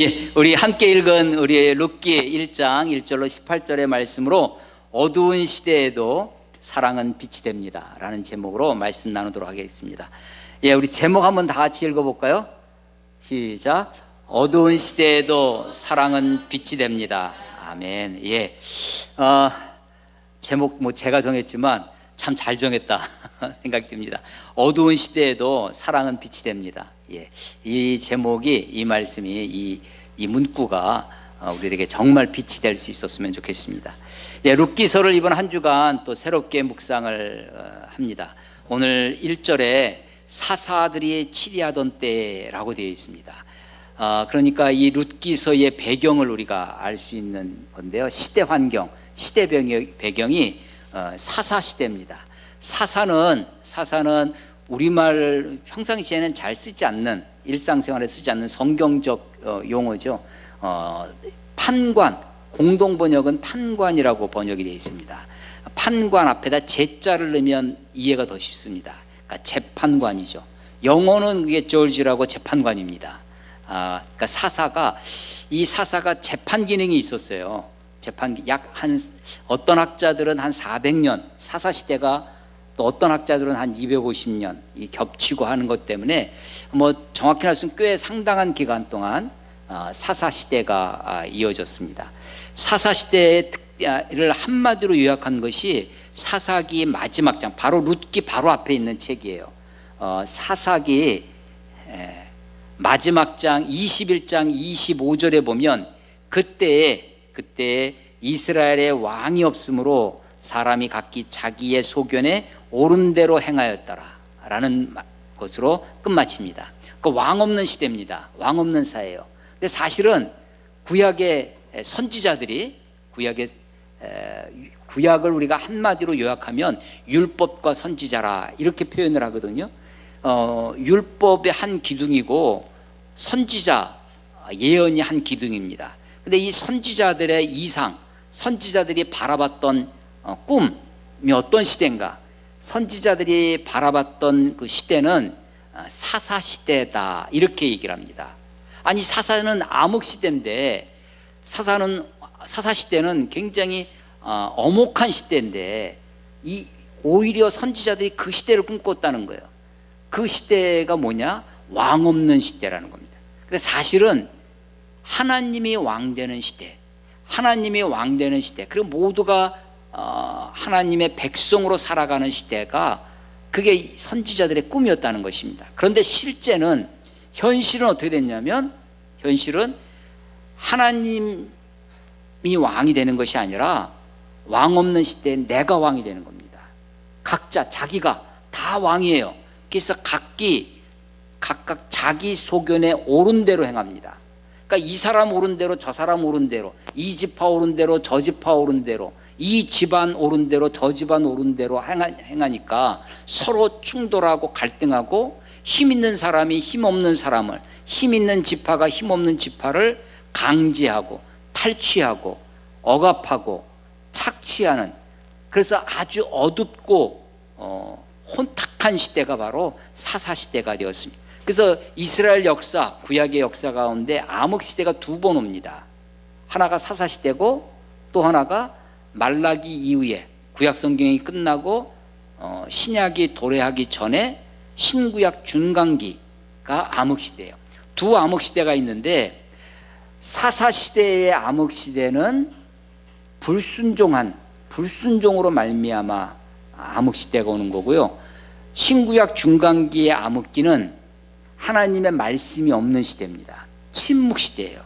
예, 우리 함께 읽은 우리 룻기 1장 1절로 18절의 말씀으로 어두운 시대에도 사랑은 빛이 됩니다 라는 제목으로 말씀 나누도록 하겠습니다. 예, 우리 제목 한번 다 같이 읽어볼까요? 시작. 어두운 시대에도 사랑은 빛이 됩니다. 아멘. 예, 제목 뭐 제가 정했지만 참 잘 정했다 생각됩니다. 어두운 시대에도 사랑은 빛이 됩니다. 예, 이 제목이, 이 말씀이, 이 문구가 우리에게 정말 빛이 될 수 있었으면 좋겠습니다. 예, 룻기서를 이번 한 주간 또 새롭게 묵상을 합니다. 오늘 1절에 사사들이 치리하던 때라고 되어 있습니다. 그러니까 이 룻기서의 배경을 우리가 알 수 있는 건데요. 시대 환경, 시대 배경이 사사시대입니다. 사사는 우리말 평상시에는 잘 쓰지 않는, 일상생활에 쓰지 않는 성경적 용어죠. 판관, 공동번역은 판관이라고 번역이 되어 있습니다. 판관 앞에다 제자를 넣으면 이해가 더 쉽습니다. 그러니까 재판관이죠. 영어는 그게 조지라고 재판관입니다. 그러니까 이 사사가 재판 기능이 있었어요. 어떤 학자들은 한 400년, 사사시대가 또 어떤 학자들은 한 250년 겹치고 하는 것 때문에 뭐 정확히 말하면 꽤 상당한 기간 동안 사사시대가 이어졌습니다. 사사시대를 한마디로 요약한 것이 사사기 마지막 장, 바로 룻기 바로 앞에 있는 책이에요. 사사기 마지막 장 21장 25절에 보면 그때 이스라엘의 왕이 없으므로 사람이 각기 자기의 소견에 옳은 대로 행하였더라 라는 것으로 끝마칩니다. 그 왕 없는 시대입니다. 왕 없는 사회예요. 근데 사실은 구약의 선지자들이 구약을 우리가 한마디로 요약하면 율법과 선지자라 이렇게 표현을 하거든요. 율법의 한 기둥이고 선지자, 예언이 한 기둥입니다. 근데 이 선지자들의 이상, 선지자들이 바라봤던 꿈이 어떤 시대인가? 선지자들이 바라봤던 그 시대는 사사시대다 이렇게 얘기를 합니다. 아니, 사사는 암흑시대인데 사사시대는 굉장히 엄혹한 시대인데 오히려 선지자들이 그 시대를 꿈꿨다는 거예요. 그 시대가 뭐냐? 왕 없는 시대라는 겁니다. 그래서 사실은 하나님이 왕되는 시대, 그리고 모두가 하나님의 백성으로 살아가는 시대가 그게 선지자들의 꿈이었다는 것입니다. 그런데 현실은 어떻게 됐냐면, 현실은 하나님이 왕이 되는 것이 아니라 왕 없는 시대에 내가 왕이 되는 겁니다. 자기가 다 왕이에요. 그래서 각각 자기 소견에 옳은 대로 행합니다. 그러니까 이 사람 옳은 대로 저 사람 옳은 대로, 이 지파 옳은 대로 저 지파 옳은 대로, 이 집안 옳은 대로 저 집안 옳은 대로 행하니까 서로 충돌하고 갈등하고, 힘 있는 사람이 힘 없는 사람을, 힘 있는 지파가 힘 없는 지파를 강제하고 탈취하고 억압하고 착취하는, 그래서 아주 어둡고 혼탁한 시대가 바로 사사시대가 되었습니다. 그래서 이스라엘 역사, 구약의 역사 가운데 암흑시대가 두 번 옵니다. 하나가 사사시대고 또 하나가 말라기 이후에 구약 성경이 끝나고 신약이 도래하기 전에 신구약 중간기가 암흑시대예요. 두 암흑시대가 있는데, 사사시대의 암흑시대는 불순종으로 말미암아 암흑시대가 오는 거고요. 신구약 중간기의 암흑기는 하나님의 말씀이 없는 시대입니다. 침묵시대예요.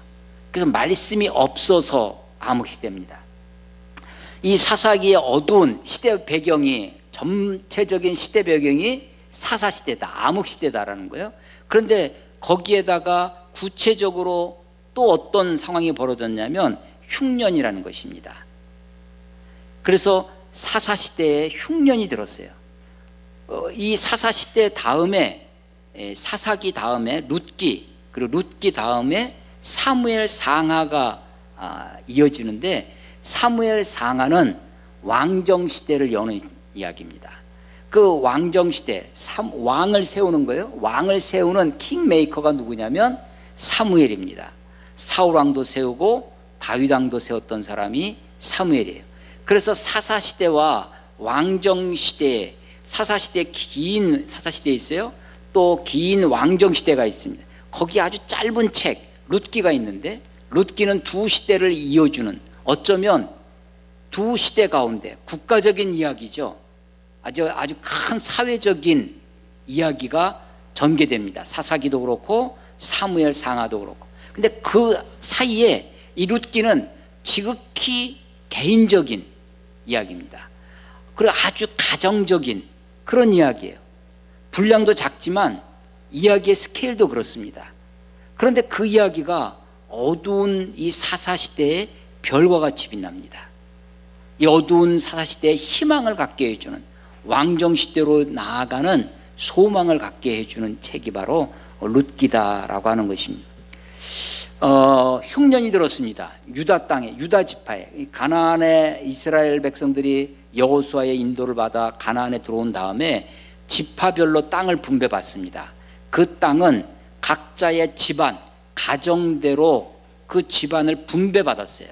그래서 말씀이 없어서 암흑시대입니다. 이 사사기의 어두운 시대 배경이, 전체적인 시대 배경이 사사시대다, 암흑시대다라는 거예요. 그런데 거기에다가 구체적으로 또 어떤 상황이 벌어졌냐면 흉년이라는 것입니다. 그래서 사사시대에 흉년이 들었어요. 이 사사시대 다음에, 사사기 다음에 룻기, 그리고 룻기 다음에 사무엘 상하가 이어지는데, 사무엘 상하는 왕정시대를 여는 이야기입니다. 그 왕정시대, 왕을 세우는 거예요. 왕을 세우는 킹메이커가 누구냐면 사무엘입니다. 사울 왕도 세우고 다윗 왕도 세웠던 사람이 사무엘이에요. 그래서 사사시대와 왕정시대, 사사시대 긴 사사시대 있어요. 또 긴 왕정시대가 있습니다. 거기 아주 짧은 책 룻기가 있는데, 룻기는 두 시대를 이어주는, 어쩌면 두 시대 가운데 국가적인 이야기죠. 아주 큰 사회적인 이야기가 전개됩니다. 사사기도 그렇고 사무엘 상하도 그렇고. 근데 그 사이에 이 룻기는 지극히 개인적인 이야기입니다. 그리고 아주 가정적인 그런 이야기예요. 분량도 작지만 이야기의 스케일도 그렇습니다. 그런데 그 이야기가 어두운 이 사사시대의 별과 같이 빛납니다. 이 어두운 사사시대에 희망을 갖게 해주는, 왕정시대로 나아가는 소망을 갖게 해주는 책이 바로 룻기다라고 하는 것입니다. 흉년이 들었습니다. 유다 땅에, 유다 지파에, 가나안의 이스라엘 백성들이 여호수아의 인도를 받아 가나안에 들어온 다음에 지파별로 땅을 분배받습니다. 그 땅은 각자의 집안, 가정대로 그 집안을 분배받았어요.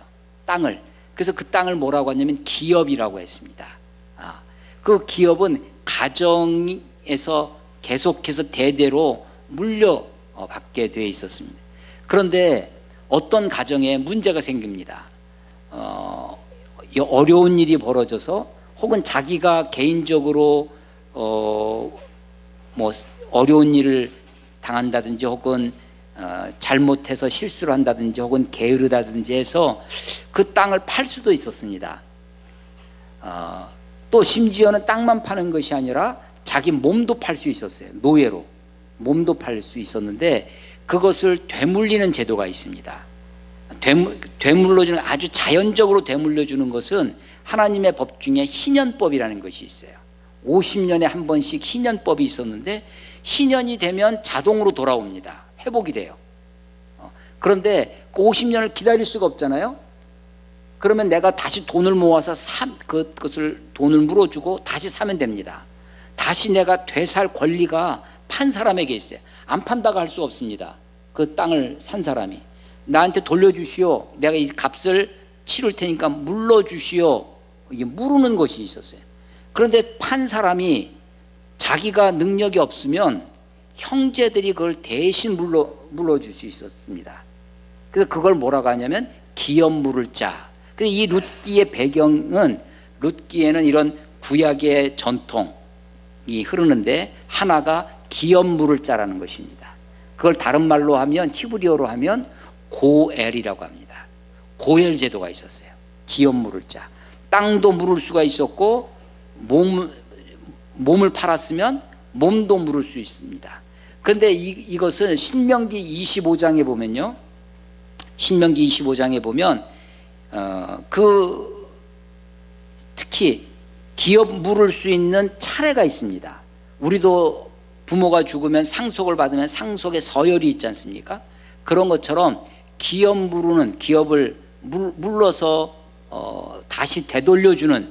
땅을. 그래서 그 땅을 뭐라고 하냐면 기업이라고 했습니다. 그 기업은 가정에서 계속해서 대대로 물려받게 되어 있었습니다. 그런데 어떤 가정에 문제가 생깁니다. 어려운 일이 벌어져서, 혹은 자기가 개인적으로 어려운 일을 당한다든지, 혹은 잘못해서 실수를 한다든지, 혹은 게으르다든지 해서 그 땅을 팔 수도 있었습니다. 또 심지어는 땅만 파는 것이 아니라 자기 몸도 팔 수 있었어요. 노예로 몸도 팔 수 있었는데, 그것을 되물리는 제도가 있습니다. 되물러주는, 아주 자연적으로 되물려주는 것은 하나님의 법 중에 희년법이라는 것이 있어요. 50년에 한 번씩 희년법이 있었는데, 희년이 되면 자동으로 돌아옵니다. 회복이 돼요. 그런데 그 50년을 기다릴 수가 없잖아요. 그러면 내가 다시 돈을 모아서 그것을 돈을 물어주고 다시 사면 됩니다. 다시 내가 되살 권리가 판 사람에게 있어요. 안 판다고 할 수 없습니다. 그 땅을 산 사람이 나한테 돌려주시오, 내가 이 값을 치를 테니까 물러주시오, 이게 물으는 것이 있었어요. 그런데 판 사람이 자기가 능력이 없으면 형제들이 그걸 대신 물어줄 수 있었습니다. 그래서 그걸 뭐라고 하냐면 기업 물을 자. 그래서 이 룻기의 배경은, 룻기에는 이런 구약의 전통이 흐르는데, 하나가 기업 물을 자라는 것입니다. 그걸 다른 말로 하면, 히브리어로 하면 고엘이라고 합니다. 고엘 제도가 있었어요. 기업 물을 자. 땅도 물을 수가 있었고, 몸을 팔았으면 몸도 물을 수 있습니다. 그런데 이것은 신명기 25장에 보면요, 신명기 25장에 보면 특히 기업 물을 수 있는 차례가 있습니다. 우리도 부모가 죽으면 상속을 받으면 상속의 서열이 있지 않습니까? 그런 것처럼 기업을 물러서 다시 되돌려주는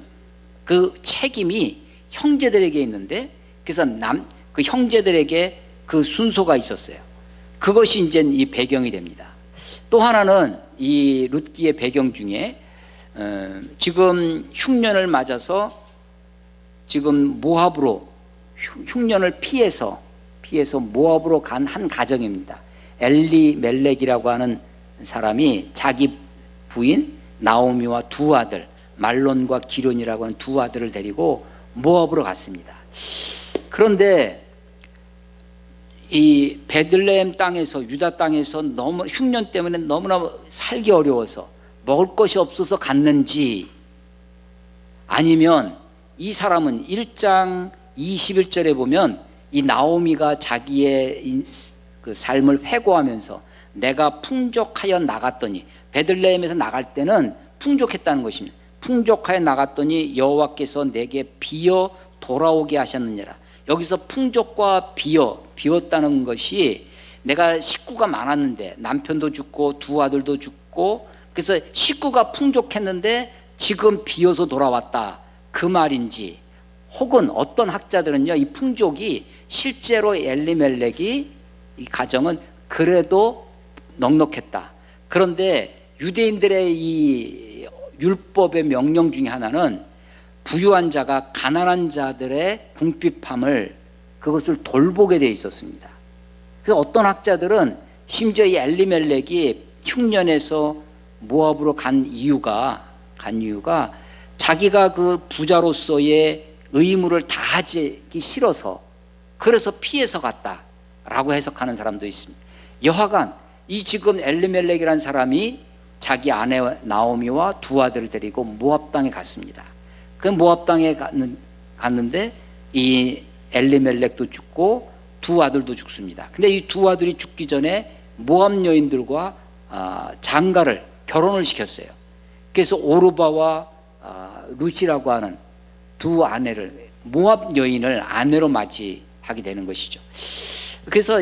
그 책임이 형제들에게 있는데, 그래서 그 형제들에게 그 순서가 있었어요. 그것이 이제 이 배경이 됩니다. 또 하나는 이 룻기의 배경 중에 지금 흉년을 맞아서 지금 모압으로, 흉년을 피해서 모압으로 간 한 가정입니다. 엘리멜렉이라고 하는 사람이 자기 부인 나오미와 두 아들, 말론과 기론이라고 하는 두 아들을 데리고 모압으로 갔습니다. 그런데 이 베들레헴 땅에서, 유다 땅에서 너무 흉년 때문에 너무나 살기 어려워서 먹을 것이 없어서 갔는지, 아니면 이 사람은 1장 21절에 보면 이 나오미가 자기의 그 삶을 회고하면서 내가 풍족하여 나갔더니, 베들레헴에서 나갈 때는 풍족했다는 것입니다. 풍족하여 나갔더니 여호와께서 내게 비어 돌아오게 하셨느니라. 여기서 풍족과 비었다는 것이, 내가 식구가 많았는데 남편도 죽고 두 아들도 죽고, 그래서 식구가 풍족했는데 지금 비어서 돌아왔다, 그 말인지, 혹은 어떤 학자들은요, 이 풍족이 실제로 엘리멜렉이 이 가정은 그래도 넉넉했다, 그런데 유대인들의 이 율법의 명령 중에 하나는 부유한 자가 가난한 자들의 궁핍함을 그것을 돌보게 돼 있었습니다. 그래서 어떤 학자들은 심지어 이 엘리멜렉이 흉년에서 모압으로 간 이유가 자기가 그 부자로서의 의무를 다하기 싫어서 그래서 피해서 갔다라고 해석하는 사람도 있습니다. 여하간 이 지금 엘리멜렉이라는 사람이 자기 아내 나오미와 두 아들을 데리고 모압 땅에 갔습니다. 그 모압 땅에 갔는데 이 엘리멜렉도 죽고 두 아들도 죽습니다. 근데 이 두 아들이 죽기 전에 모압 여인들과 장가를 결혼을 시켰어요. 그래서 오르바와 루시라고 하는 두 아내를 모압 여인을 아내로 맞이하게 되는 것이죠. 그래서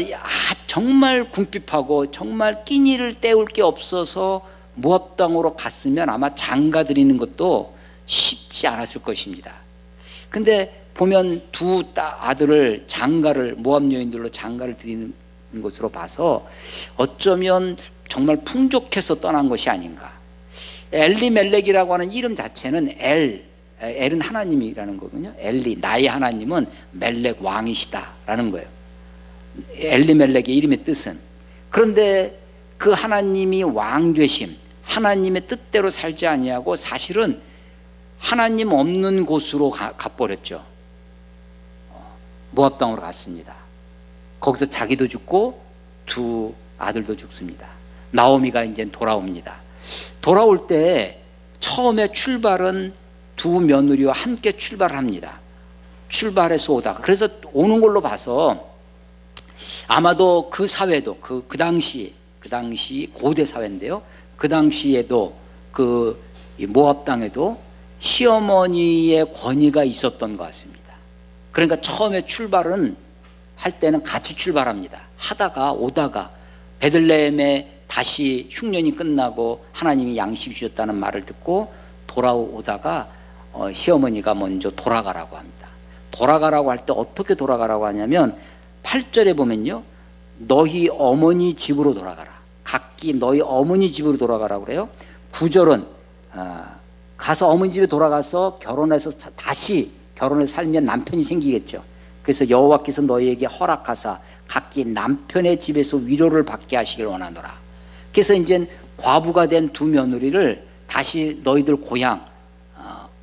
정말 궁핍하고 정말 끼니를 때울 게 없어서 모압 땅으로 갔으면 아마 장가 드리는 것도 쉽지 않았을 것입니다. 근데 보면 두 아들을 장가를 모압 여인들로 장가를 드리는 것으로 봐서 어쩌면 정말 풍족해서 떠난 것이 아닌가. 엘리멜렉이라고 하는 이름 자체는 엘은 하나님이라는 거거든요. 엘리 나의 하나님은 멜렉 왕이시다라는 거예요. 엘리멜렉의 이름의 뜻은. 그런데 그 하나님이 왕 되심, 하나님의 뜻대로 살지 아니하고 사실은 하나님 없는 곳으로 가버렸죠. 모압 땅으로 갔습니다. 거기서 자기도 죽고 두 아들도 죽습니다. 나오미가 이제 돌아옵니다. 돌아올 때 처음에 출발은 두 며느리와 함께 출발합니다. 출발해서 오다가 그래서 오는 걸로 봐서 아마도 그 사회도 그 당시 고대 사회인데요. 그 당시에도 그 모압 땅에도 시어머니의 권위가 있었던 것 같습니다. 그러니까 처음에 출발은 할 때는 같이 출발합니다. 하다가 오다가 베들레헴에 다시 흉년이 끝나고 하나님이 양식 주셨다는 말을 듣고 돌아오다가 시어머니가 먼저 돌아가라고 합니다. 돌아가라고 할 때 어떻게 돌아가라고 하냐면 8절에 보면요, 너희 어머니 집으로 돌아가라. 각기 너희 어머니 집으로 돌아가라고 그래요. 9절은 가서 어머니 집에 돌아가서 결혼해서 다시 결혼해서 살면 남편이 생기겠죠. 그래서 여호와께서 너희에게 허락하사 각기 남편의 집에서 위로를 받게 하시길 원하노라. 그래서 이제 과부가 된 두 며느리를 다시 너희들 고향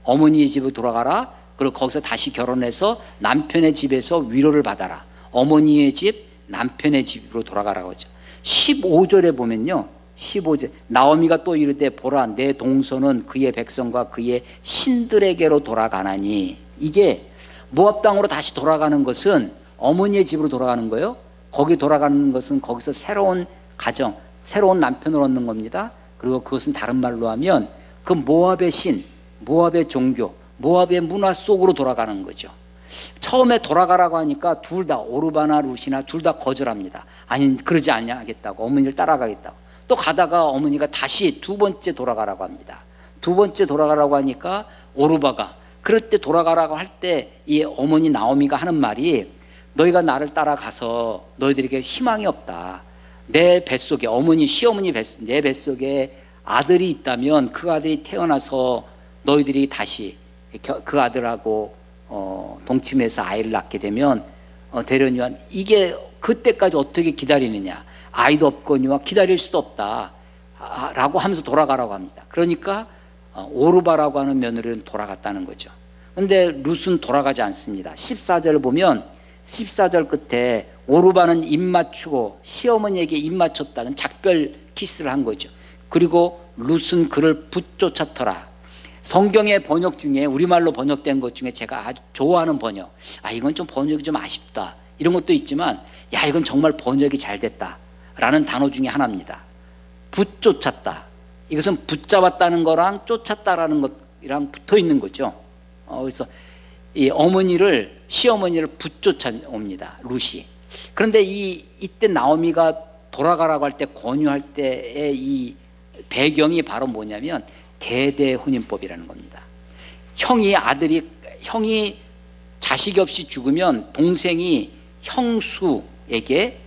어머니의 집으로 돌아가라. 그리고 거기서 다시 결혼해서 남편의 집에서 위로를 받아라. 어머니의 집, 남편의 집으로 돌아가라고 하죠. 15절에 보면요, 15절 나오미가 또 이르되 보라 내 동서는 그의 백성과 그의 신들에게로 돌아가나니. 이게 모압 땅으로 다시 돌아가는 것은 어머니의 집으로 돌아가는 거예요. 거기 돌아가는 것은 거기서 새로운 가정, 새로운 남편을 얻는 겁니다. 그리고 그것은 다른 말로 하면 그 모압의 신, 모압의 종교, 모압의 문화 속으로 돌아가는 거죠. 처음에 돌아가라고 하니까 둘 다 오르바나 루시나 둘 다 거절합니다. 아니 그러지 않겠다고, 어머니를 따라가겠다고. 또 가다가 어머니가 다시 두 번째 돌아가라고 합니다. 두 번째 돌아가라고 하니까 오르바가 그럴 때 돌아가라고 할 때 이 어머니 나오미가 하는 말이 너희가 나를 따라가서 너희들에게 희망이 없다. 내 뱃속에 어머니 시어머니 내 뱃속에 아들이 있다면 그 아들이 태어나서 너희들이 다시 그 아들하고 동침해서 아이를 낳게 되면 되려니와 이게 그때까지 어떻게 기다리느냐. 아이도 없거니와 기다릴 수도 없다 라고 하면서 돌아가라고 합니다. 그러니까 오르바라고 하는 며느리는 돌아갔다는 거죠. 그런데 룻은 돌아가지 않습니다. 14절을 보면 14절 끝에 오르바는 입 맞추고 시어머니에게 입 맞췄다는 작별 키스를 한 거죠. 그리고 룻은 그를 붙쫓았더라. 성경의 번역 중에 우리말로 번역된 것 중에 제가 아주 좋아하는 번역, 이건 좀 번역이 좀 아쉽다 이런 것도 있지만 이건 정말 번역이 잘 됐다 라는 단어 중에 하나입니다. 붙쫓았다. 이것은 붙잡았다는 거랑 쫓았다라는 것이랑 붙어 있는 거죠. 그래서 이 시어머니를 붙쫓아옵니다. 룻이. 그런데 이때 나오미가 돌아가라고 할 때 권유할 때의 이 배경이 바로 뭐냐면 대대 혼인법이라는 겁니다. 형이 자식이 없이 죽으면 동생이 형수에게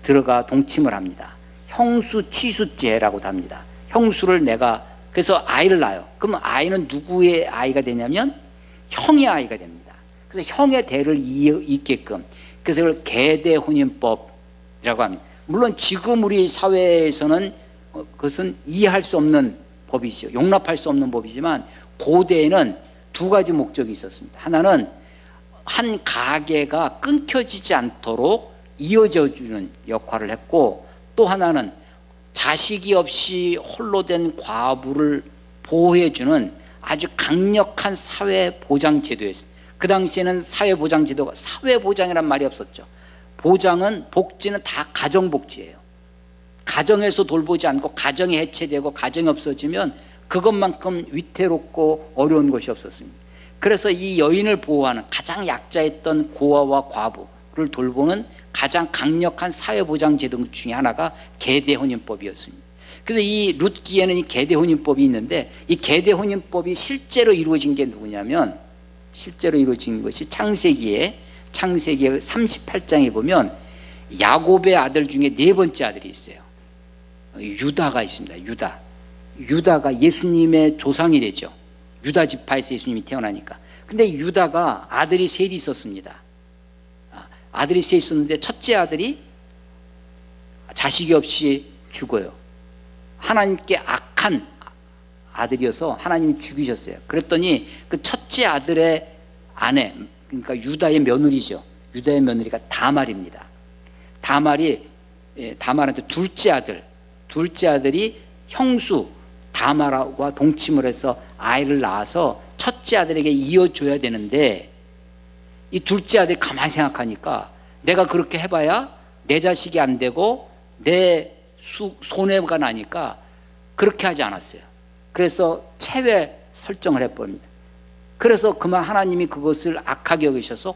들어가 동침을 합니다. 형수 취수죄라고도 합니다. 형수를 내가 그래서 아이를 낳아요. 그러면 아이는 누구의 아이가 되냐면 형의 아이가 됩니다. 그래서 형의 대를 잇게끔, 그래서 이걸 계대혼인법이라고 합니다. 물론 지금 우리 사회에서는 그것은 이해할 수 없는 법이죠. 용납할 수 없는 법이지만 고대에는 두 가지 목적이 있었습니다. 하나는 한 가계가 끊겨지지 않도록 이어져 주는 역할을 했고, 또 하나는 자식이 없이 홀로 된 과부를 보호해 주는 아주 강력한 사회보장제도였습니다. 그 당시에는 사회보장제도가, 사회보장이란 말이 없었죠. 보장은, 복지는 다 가정복지예요. 가정에서 돌보지 않고 가정이 해체되고 가정이 없어지면 그것만큼 위태롭고 어려운 것이 없었습니다. 그래서 이 여인을 보호하는, 가장 약자였던 고아와 과부를 돌보는 가장 강력한 사회보장제도 중에 하나가 계대혼인법이었습니다. 그래서 이 룻기에는 이 계대혼인법이 있는데, 이 계대혼인법이 실제로 이루어진 게 누구냐면, 실제로 이루어진 것이 창세기에 38장에 보면 야곱의 아들 중에 네 번째 아들이 있어요. 유다가 있습니다. 유다가 예수님의 조상이 되죠. 유다 지파에서 예수님이 태어나니까. 근데 유다가 아들이 셋이 있었습니다. 아들이 셋 있었는데 첫째 아들이 자식이 없이 죽어요. 하나님께 악한 아들이어서 하나님이 죽이셨어요. 그랬더니 그 첫째 아들의 아내, 그러니까 유다의 며느리죠. 유다의 며느리가 다말입니다. 다말한테 둘째 아들이 형수 다말과 동침을 해서 아이를 낳아서 첫째 아들에게 이어줘야 되는데, 이 둘째 아들이 가만히 생각하니까 내가 그렇게 해봐야 내 자식이 안 되고 내 손해가 나니까 그렇게 하지 않았어요. 그래서 체외 설정을 해버립니다. 그래서 그만 하나님이 그것을 악하게 여기셔서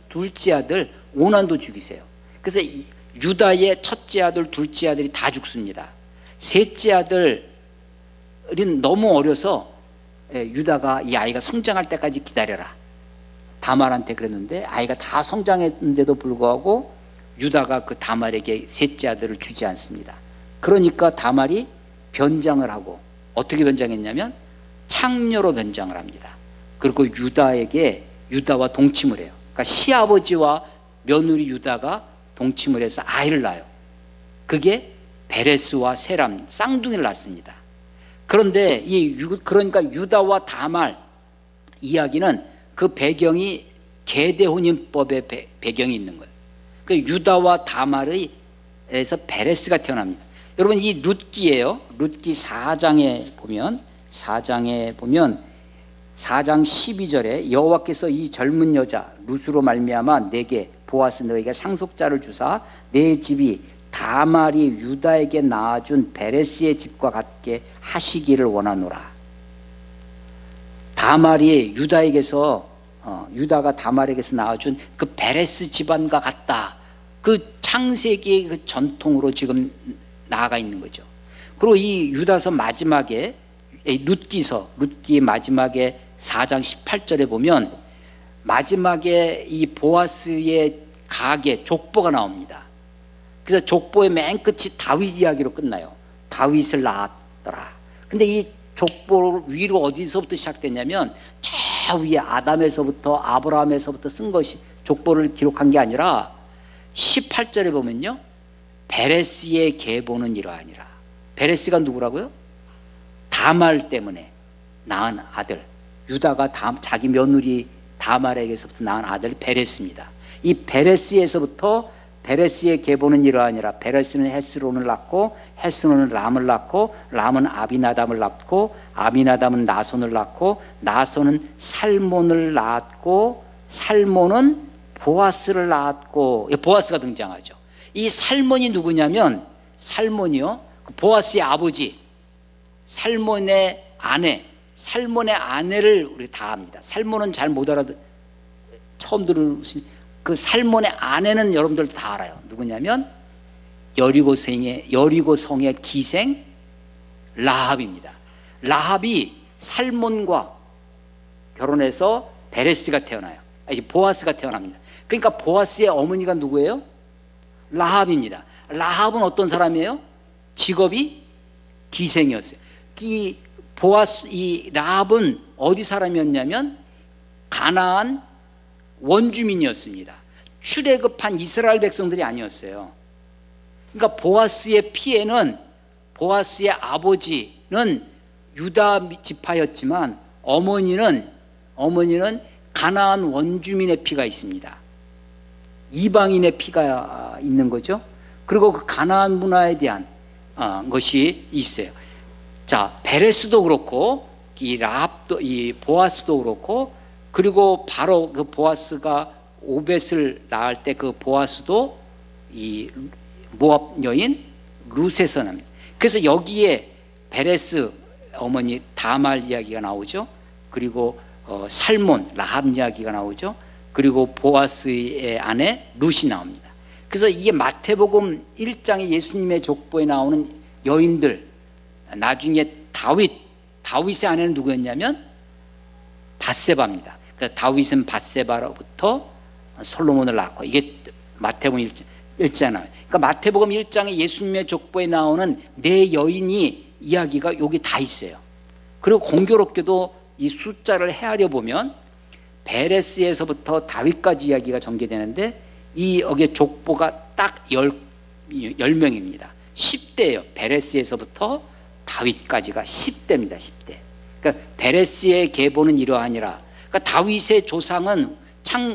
둘째 아들 오난도 죽이세요. 그래서 유다의 첫째 아들, 둘째 아들이 다 죽습니다. 셋째 아들은 너무 어려서 유다가 이 아이가 성장할 때까지 기다려라, 다말한테 그랬는데, 아이가 다 성장했는데도 불구하고 유다가 그 다말에게 셋째 아들을 주지 않습니다. 그러니까 다말이 변장을 하고, 어떻게 변장했냐면 창녀로 변장을 합니다. 그리고 유다와 동침을 해요. 그러니까 시아버지와 며느리 유다가 동침을 해서 아이를 낳아요. 그게 베레스와 세람, 쌍둥이를 낳습니다. 그런데 그러니까 유다와 다말 이야기는 그 배경이 계대혼인법의 배경이 있는 거예요. 그 유다와 다말에서 베레스가 태어납니다. 여러분, 이 룻기예요. 룻기 4장에 보면 4장 12절에 여호와께서 이 젊은 여자 룻으로 말미암아 내게 보아스 너에게 상속자를 주사 내 집이 다말이 유다에게 낳아준 베레스의 집과 같게 하시기를 원하노라. 다말이 유다가 다말에게서 낳아준 그 베레스 집안과 같다. 그 창세기의 그 전통으로 지금 나아가 있는 거죠. 그리고 이 유다서 마지막에 룻기 마지막에 4장 18절에 보면 마지막에 이 보아스의 가게 족보가 나옵니다. 그래서 족보의 맨 끝이 다윗 이야기로 끝나요. 다윗을 낳았더라. 근데 이 족보 위로 어디서부터 시작됐냐면 저 위에 아담에서부터 아브라함에서부터 쓴 것이 족보를 기록한 게 아니라 18절에 보면요, 베레스의 계보는 이러하니라. 베레스가 누구라고요? 다말 때문에 낳은 아들, 유다가 자기 며느리 다말에게서부터 낳은 아들 베레스입니다. 이 베레스의 계보는 이러하니라. 베레스는 헤스론을 낳고, 헤스론은 람을 낳고, 람은 아비나담을 낳고, 아비나담은 나손을 낳고, 나손은 살몬을 낳았고, 살몬은 보아스를 낳았고, 보아스가 등장하죠. 이 살몬이 누구냐면, 살몬이요, 보아스의 아버지, 살몬의 아내를 우리 다 압니다. 살몬은 잘 못 처음 들으신 그 살몬의 아내는 여러분들 다 알아요. 누구냐면 여리고성의 기생 라합입니다. 라합이 살몬과 결혼해서 베레스가 태어나요. 보아스가 태어납니다. 그러니까 보아스의 어머니가 누구예요? 라합입니다. 라합은 어떤 사람이에요? 직업이 기생이었어요. 이 라합은 어디 사람이었냐면 가나안 원주민이었습니다. 출애굽한 이스라엘 백성들이 아니었어요. 그러니까 보아스의 피에는, 보아스의 아버지는 유다 지파였지만 어머니는 가나안 원주민의 피가 있습니다. 이방인의 피가 있는 거죠. 그리고 그 가나안 문화에 대한 것이 있어요. 자, 베레스도 그렇고 이 라합도, 이 보아스도 그렇고, 그리고 바로 그 보아스가 오벳을 낳을 때 그 보아스도 이 모압 여인 룻에서 납니다. 그래서 여기에 베레스 어머니 다말 이야기가 나오죠. 그리고 살몬 라합 이야기가 나오죠. 그리고 보아스의 아내 룻이 나옵니다. 그래서 이게 마태복음 1장에 예수님의 족보에 나오는 여인들, 나중에 다윗의 아내는 누구였냐면 밧세바입니다. 그래서 다윗은 밧세바로부터 솔로몬을 낳고, 이게 마태복음 1장에 나와요. 그러니까 마태복음 1장에 예수님의 족보에 나오는 네 여인이 이야기가 여기 다 있어요. 그리고 공교롭게도 이 숫자를 헤아려 보면 베레스에서부터 다윗까지 이야기가 전개되는데 이 여기에 족보가 딱 10명입니다. 10대예요. 베레스에서부터 다윗까지가 10대입니다. 10대. 그러니까 베레스의 계보는 이러하니라. 그러니까 다윗의 조상은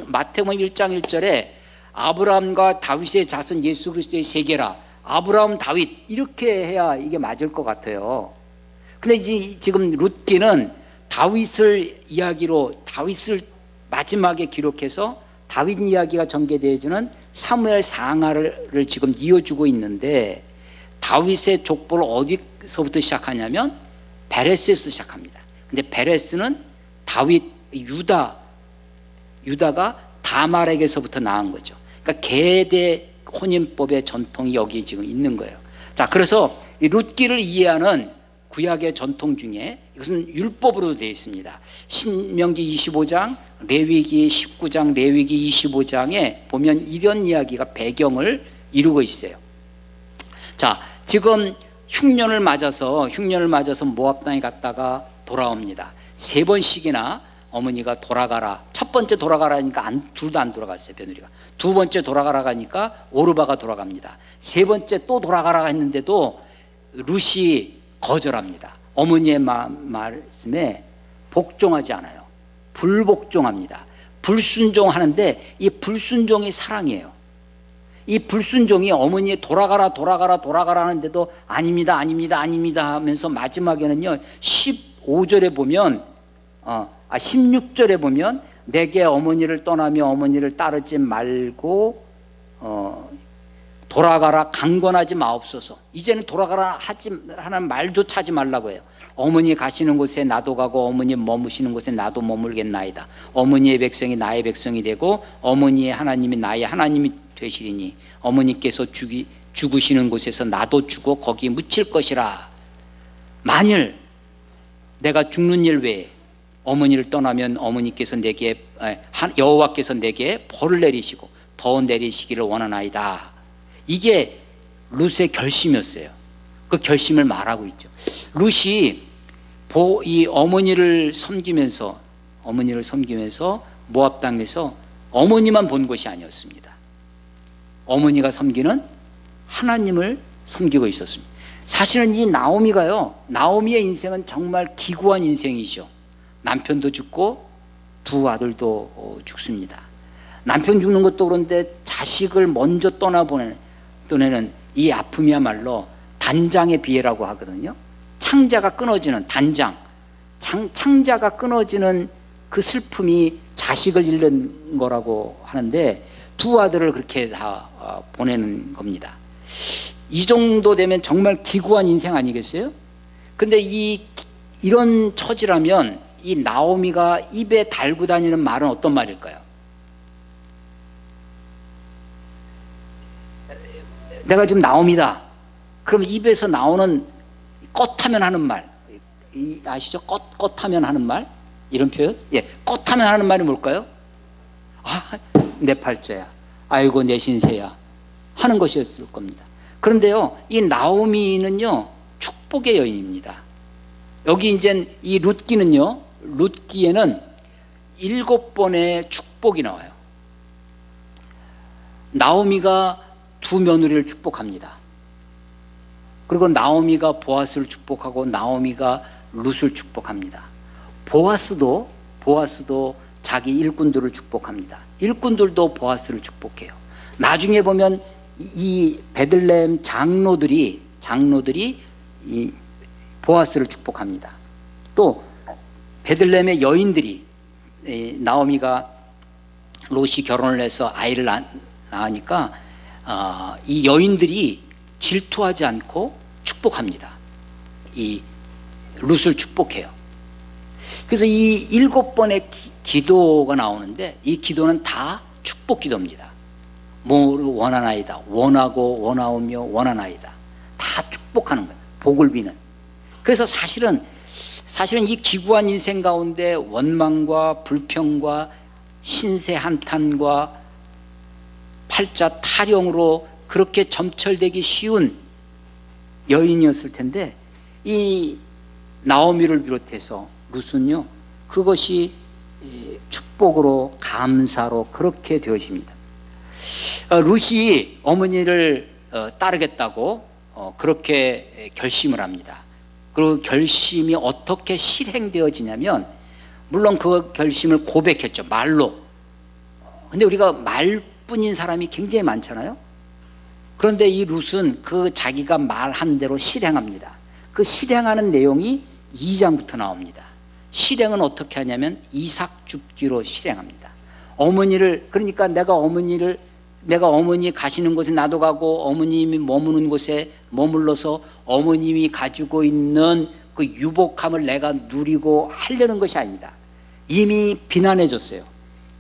마태복음 1장 1절에 아브라함과 다윗의 자손 예수 그리스도의 세계라. 아브라함, 다윗 이렇게 해야 이게 맞을 것 같아요. 근데 지금 룻기는 다윗을 마지막에 기록해서 다윗 이야기가 전개되어지는 사무엘 상하를 지금 이어주고 있는데, 다윗의 족보를 어디서부터 시작하냐면 베레스에서 시작합니다. 근데 베레스는 유다가 다말에게서부터 나온 거죠. 그러니까 계대 혼인법의 전통이 여기 지금 있는 거예요. 자, 그래서 이 룻기를 이해하는 구약의 전통 중에 이것은 율법으로 되어 있습니다. 신명기 25장, 레위기 19장, 레위기 25장에 보면 이런 이야기가 배경을 이루고 있어요. 자, 지금 흉년을 맞아서 모압 땅에 갔다가 돌아옵니다. 3번씩이나 어머니가 돌아가라. 첫 번째 돌아가라니까 둘 다 안 돌아갔어요. 며느리가. 두 번째 돌아가라 하니까 오르바가 돌아갑니다. 세 번째 또 돌아가라 했는데도 룻이 거절합니다. 어머니의 말씀에 복종하지 않아요. 불복종합니다. 불순종하는데 이 불순종이 사랑이에요. 이 불순종이 어머니의 돌아가라 하는데도 아닙니다 하면서 마지막에는요 15절에 보면 16절에 보면 내게 어머니를 떠나며 어머니를 따르지 말고 돌아가라 강권하지 마옵소서. 이제는 돌아가라 하는 말조차 하지 말라고 해요. 어머니 가시는 곳에 나도 가고 어머니 머무시는 곳에 나도 머물겠나이다. 어머니의 백성이 나의 백성이 되고 어머니의 하나님이 나의 하나님이 되시리니 어머니께서 죽으시는 곳에서 나도 죽어 거기 묻힐 것이라. 만일 내가 죽는 일 외에 어머니를 떠나면 어머니께서 여호와께서 내게 벌을 내리시고 더 내리시기를 원하나이다. 이게 룻의 결심이었어요. 그 결심을 말하고 있죠. 룻이 이 어머니를 섬기면서 모압 땅에서 어머니만 본 것이 아니었습니다. 어머니가 섬기는 하나님을 섬기고 있었습니다. 사실은 이 나오미의 인생은 정말 기구한 인생이죠. 남편도 죽고 두 아들도 죽습니다. 남편 죽는 것도 그런데 자식을 먼저 떠내는 이 아픔이야말로 단장의 비애라고 하거든요. 창자가 끊어지는 창자가 끊어지는 그 슬픔이 자식을 잃는 거라고 하는데 두 아들을 그렇게 다 보내는 겁니다. 이 정도 되면 정말 기구한 인생 아니겠어요? 근데 이런 처지라면 이 나오미가 입에 달고 다니는 말은 어떤 말일까요? 내가 지금 나오미다. 그럼 입에서 나오는 껐하면 하는 말, 아시죠? 껐하면 하는 말, 이런 표현? 예, 껐하면 하는 말이 뭘까요? 내 팔자야, 아이고 내 신세야 하는 것이었을 겁니다. 그런데요, 이 나오미는요, 축복의 여인입니다. 여기 이제 이 룻기는요, 룻기에는 7번의 축복이 나와요. 나오미가 두 며느리를 축복합니다. 그리고 나오미가 보아스를 축복하고 나오미가 룻을 축복합니다. 보아스도 자기 일꾼들을 축복합니다. 일꾼들도 보아스를 축복해요. 나중에 보면 이 베들레헴 장로들이 이 보아스를 축복합니다. 또 베들레헴의 여인들이, 나오미가 롯이 결혼을 해서 아이를 낳으니까 이 여인들이 질투하지 않고 축복합니다. 이 룻을 축복해요. 그래서 이 7번의 기도가 나오는데, 이 기도는 다 축복 기도입니다. 뭐를 원하나이다, 원하고 원하오며 원하나이다, 다 축복하는 거예요. 복을 비는. 그래서 사실은 이 기구한 인생 가운데 원망과 불평과 신세 한탄과 팔자 타령으로 그렇게 점철되기 쉬운 여인이었을 텐데, 이 나오미를 비롯해서 룻은요, 그것이 축복으로, 감사로 그렇게 되어집니다. 룻이 어머니를 따르겠다고 그렇게 결심을 합니다. 그 결심이 어떻게 실행되어지냐면, 물론 그 결심을 고백했죠, 말로. 근데 우리가 말뿐인 사람이 굉장히 많잖아요. 그런데 이 룻은 그 자기가 말한 대로 실행합니다. 그 실행하는 내용이 2장부터 나옵니다. 실행은 어떻게 하냐면 이삭 줍기로 실행합니다. 어머니를, 그러니까 내가 어머니 가시는 곳에 나도 가고, 어머님이 머무는 곳에 머물러서 어머님이 가지고 있는 그 유복함을 내가 누리고 하려는 것이 아닙니다. 이미 비난해졌어요.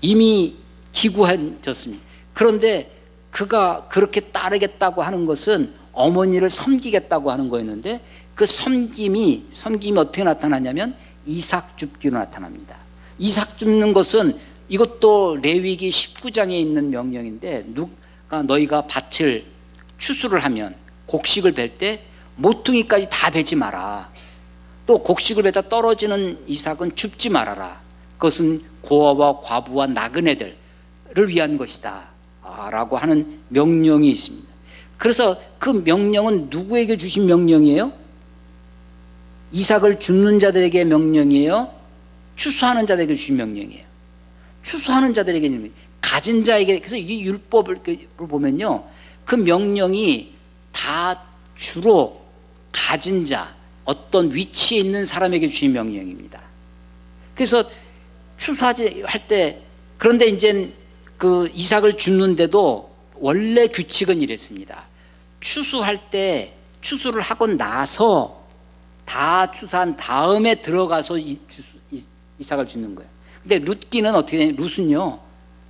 이미 기구해졌습니다. 그런데 그가 그렇게 따르겠다고 하는 것은 어머니를 섬기겠다고 하는 거였는데, 그 섬김이 어떻게 나타나냐면 이삭 줍기로 나타납니다. 이삭 줍는 것은, 이것도 레위기 19장에 있는 명령인데, 너희가 밭을 추수를 하면 곡식을 벨 때 모퉁이까지 다 베지 마라. 또 곡식을 베다 떨어지는 이삭은 줍지 말아라. 그것은 고아와 과부와 나그네들을 위한 것이다 라고 하는 명령이 있습니다. 그래서 그 명령은 누구에게 주신 명령이에요? 이삭을 줍는 자들에게 명령이에요? 추수하는 자들에게 주신 명령이에요? 추수하는 자들에게, 가진 자에게. 그래서 이 율법을 보면요, 그 명령이 다 주로 가진 자, 어떤 위치에 있는 사람에게 주신 명령입니다. 그래서 추수하지 할 때, 그런데 이제 그 이삭을 줍는데도 원래 규칙은 이랬습니다. 추수할 때, 추수를 하고 나서 다 추수한 다음에 들어가서 이삭을 줍는 거예요. 근데 룻기는 어떻게 되냐면,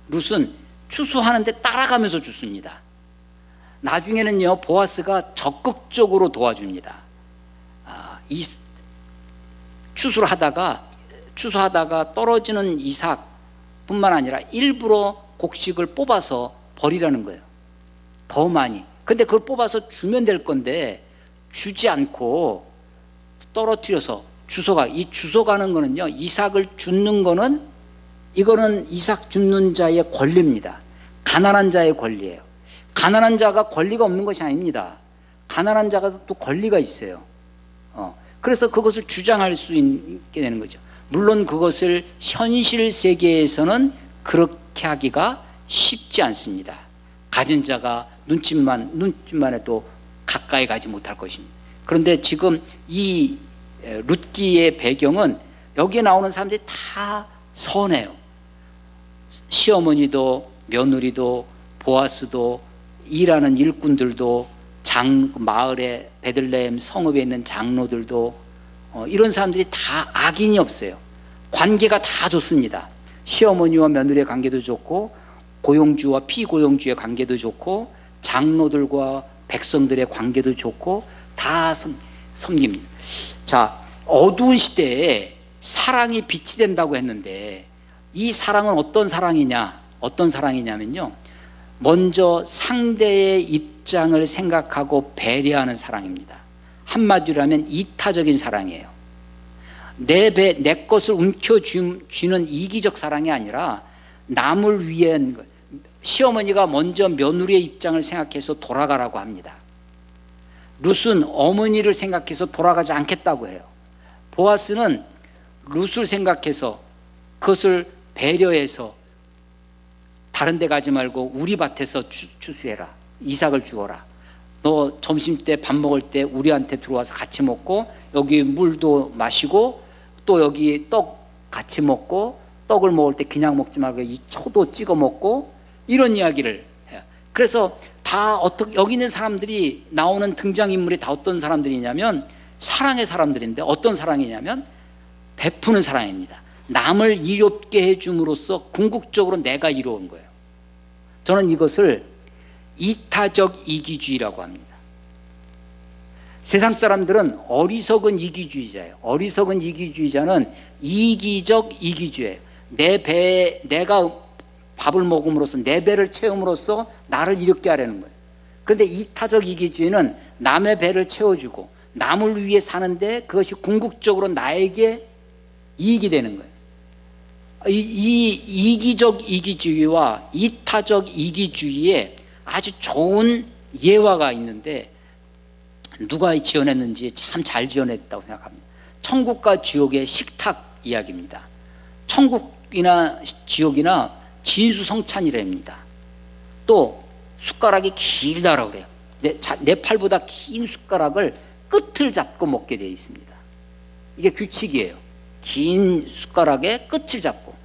룻은 추수하는데 따라가면서 줍습니다. 나중에는요, 보아스가 적극적으로 도와줍니다. 추수하다가 떨어지는 이삭뿐만 아니라 일부러 곡식을 뽑아서 버리라는 거예요. 더 많이. 근데 그걸 뽑아서 주면 될 건데 주지 않고 떨어뜨려서 이 주워가는 거는요, 이삭을 줍는 거는, 이거는 이삭 줍는 자의 권리입니다. 가난한 자의 권리예요. 가난한 자가 권리가 없는 것이 아닙니다. 가난한 자가 또 권리가 있어요. 그래서 그것을 주장할 수 있게 되는 거죠. 물론 그것을 현실 세계에서는 그렇게 하기가 쉽지 않습니다. 가진 자가 눈짓만 해도 가까이 가지 못할 것입니다. 그런데 지금 이 룻기의 배경은, 여기에 나오는 사람들이 다 선해요. 시어머니도, 며느리도, 보아스도, 일하는 일꾼들도, 마을에 베들레헴 성읍에 있는 장로들도, 이런 사람들이 다 악인이 없어요. 관계가 다 좋습니다. 시어머니와 며느리의 관계도 좋고, 고용주와 피고용주의 관계도 좋고, 장로들과 백성들의 관계도 좋고, 다 섬깁니다. 자, 어두운 시대에 사랑이 빛이 된다고 했는데, 이 사랑은 어떤 사랑이냐면요, 먼저 상대의 입장을 생각하고 배려하는 사랑입니다. 한마디로 하면 이타적인 사랑이에요. 내 것을 움켜쥐는 이기적 사랑이 아니라 남을 위한 것. 시어머니가 먼저 며느리의 입장을 생각해서 돌아가라고 합니다. 룻은 어머니를 생각해서 돌아가지 않겠다고 해요. 보아스는 룻을 생각해서 그것을 배려해서 다른 데 가지 말고 우리 밭에서 추수해라. 이삭을 주어라. 너 점심때 밥 먹을 때 우리한테 들어와서 같이 먹고 여기 물도 마시고 또 여기 떡 같이 먹고 떡을 먹을 때 그냥 먹지 말고 이 초도 찍어 먹고 이런 이야기를 해요. 그래서 다 여기 있는 사람들이 나오는 등장인물이 다 어떤 사람들이냐면 사랑의 사람들인데 어떤 사랑이냐면 베푸는 사랑입니다. 남을 이롭게 해줌으로써 궁극적으로 내가 이로운 거예요. 저는 이것을 이타적 이기주의라고 합니다. 세상 사람들은 어리석은 이기주의자예요. 어리석은 이기주의자는 이기적 이기주의예요. 내 배에 내가 밥을 먹음으로써 내 배를 채움으로써 나를 이롭게 하려는 거예요. 그런데 이타적 이기주의는 남의 배를 채워주고 남을 위해 사는데 그것이 궁극적으로 나에게 이익이 되는 거예요. 이 이기적 이기주의와 이타적 이기주의에 아주 좋은 예화가 있는데 누가 지어냈는지 참 잘 지어냈다고 생각합니다. 천국과 지옥의 식탁 이야기입니다. 천국이나 지옥이나 진수성찬이랍니다. 또 숟가락이 길다라고 그래요. 내 팔보다 긴 숟가락을 끝을 잡고 먹게 되어 있습니다. 이게 규칙이에요. 긴 숟가락의 끝을 잡고.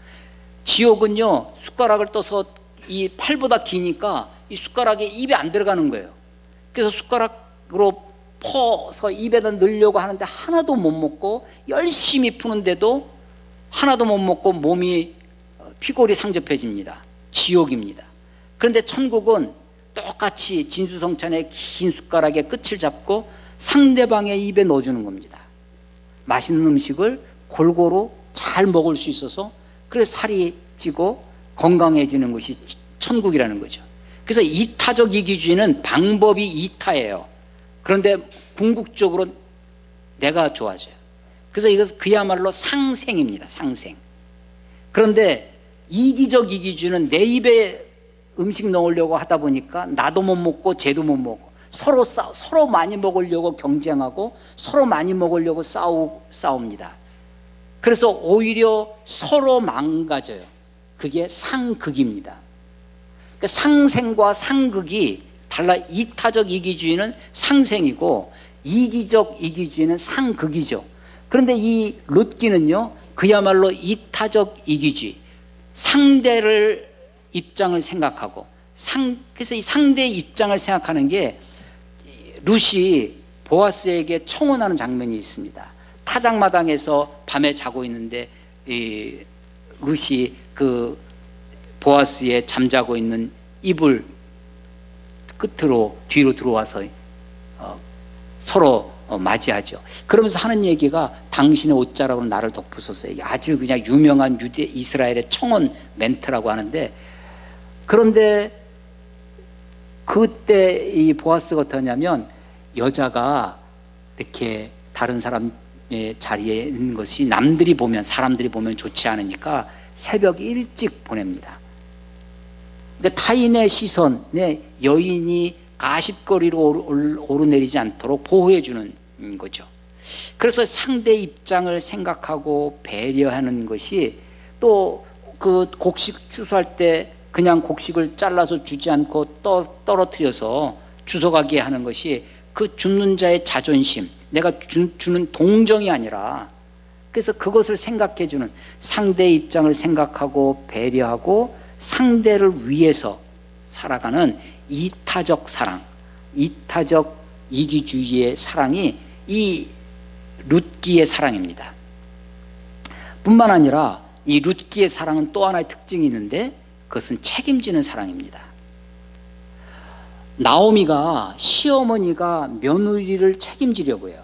지옥은요, 숟가락을 떠서 이 팔보다 기니까 이 숟가락이 입에 안 들어가는 거예요. 그래서 숟가락으로 퍼서 입에다 넣으려고 하는데 하나도 못 먹고 열심히 푸는데도 하나도 못 먹고 몸이 피골이 상접해집니다. 지옥입니다. 그런데 천국은 똑같이 진수성찬의 긴 숟가락의 끝을 잡고 상대방의 입에 넣어주는 겁니다. 맛있는 음식을 골고루 잘 먹을 수 있어서 그래서 살이 찌고 건강해지는 것이 천국이라는 거죠. 그래서 이타적 이기주의는 방법이 이타예요. 그런데 궁극적으로 내가 좋아져요. 그래서 이것은 그야말로 상생입니다. 상생. 그런데 이기적 이기주의는 내 입에 음식 넣으려고 하다 보니까 나도 못 먹고 쟤도 못 먹고 서로 많이 먹으려고 경쟁하고 서로 많이 먹으려고 싸웁니다. 그래서 오히려 서로 망가져요. 그게 상극입니다. 그러니까 상생과 상극이 달라. 이타적 이기주의는 상생이고 이기적 이기주의는 상극이죠. 그런데 이 룻기는요, 그야말로 이타적 이기주의, 상대를 입장을 생각하고 그래서 이 상대의 입장을 생각하는 게 룻이 보아스에게 청혼하는 장면이 있습니다. 타작마당에서 밤에 자고 있는데 이 룻이 그 보아스의 잠자고 있는 이불 끝으로 뒤로 들어와서 서로 맞이하죠. 그러면서 하는 얘기가 당신의 옷자락으로 나를 덮으소서. 아주 그냥 유명한 이스라엘의 청혼 멘트라고 하는데, 그런데 그때 이 보아스가 어떠냐면 여자가 이렇게 다른 사람의 자리에 있는 것이 사람들이 보면 좋지 않으니까 새벽 일찍 보냅니다. 그러니까 타인의 시선에 여인이 가십거리로 오르내리지 않도록 보호해 주는 거죠. 그래서 상대 입장을 생각하고 배려하는 것이, 또 그 곡식 추수할 때 그냥 곡식을 잘라서 주지 않고 떨어뜨려서 주워가게 하는 것이 그 줍는 자의 자존심, 내가 주는 동정이 아니라, 그래서 그것을 생각해 주는, 상대의 입장을 생각하고 배려하고 상대를 위해서 살아가는 이타적 사랑, 이타적 이기주의의 사랑이 이 룻기의 사랑입니다. 뿐만 아니라 이 룻기의 사랑은 또 하나의 특징이 있는데 그것은 책임지는 사랑입니다. 나오미가 시어머니가 며느리를 책임지려고 해요.